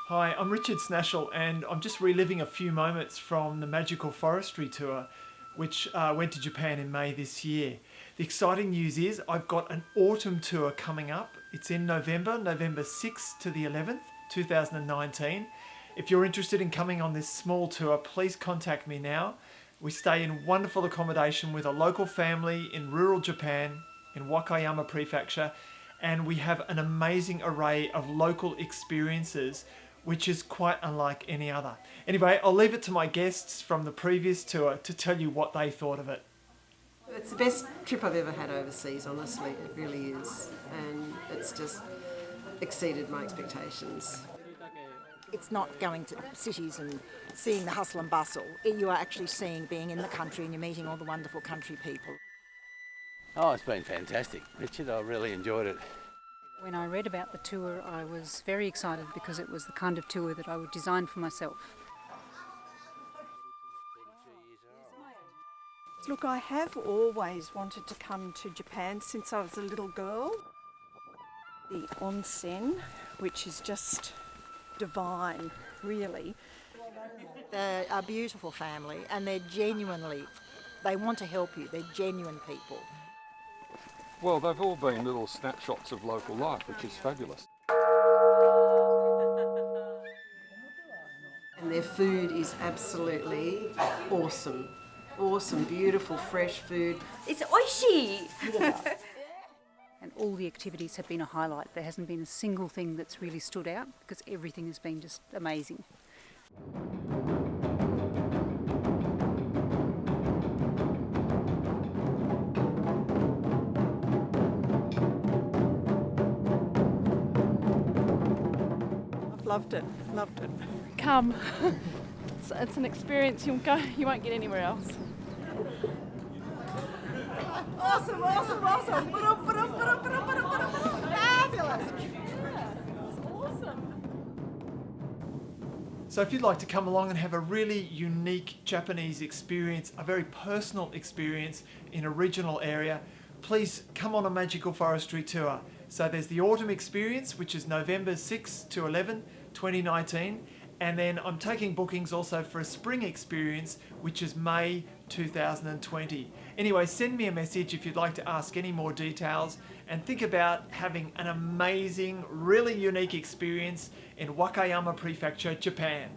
Hi, I'm Richard Snashall and I'm just reliving a few moments from the Magical Forestry Tour, which went to Japan in May this year. The exciting news is I've got an autumn tour coming up. It's in November 6th to the 11th, 2019. If you're interested in coming on this small tour, please contact me now. We stay in wonderful accommodation with a local family in rural Japan, in Wakayama Prefecture, and we have an amazing array of local experiences which is quite unlike any other. Anyway, I'll leave it to my guests from the previous tour to tell you what they thought of it. It's the best trip I've ever had overseas, honestly, it really is. And it's just exceeded my expectations. It's not going to cities and seeing the hustle and bustle. You are actually being in the country, and you're meeting all the wonderful country people. Oh, it's been fantastic, Richard. I really enjoyed it. When I read about the tour, I was very excited because it was the kind of tour that I would design for myself. Look, I have always wanted to come to Japan since I was a little girl. The onsen, which is just divine, really. They're a beautiful family, and they want to help you. They're genuine people. Well, they've all been little snapshots of local life, which is fabulous. And their food is absolutely awesome. Awesome, beautiful, fresh food. It's oishi! And all the activities have been a highlight. There hasn't been a single thing that's really stood out because everything has been just amazing. Loved it, loved it. Come. It's an experience you won't get anywhere else. Awesome, awesome, awesome. Fabulous. So if you'd like to come along and have a really unique Japanese experience, a very personal experience in a regional area, please come on a Magical Forestry Tour. So there's the autumn experience, which is November 6 to 11, 2019. And then I'm taking bookings also for a spring experience, which is May 2020. Anyway, send me a message if you'd like to ask any more details and think about having an amazing, really unique experience in Wakayama Prefecture, Japan.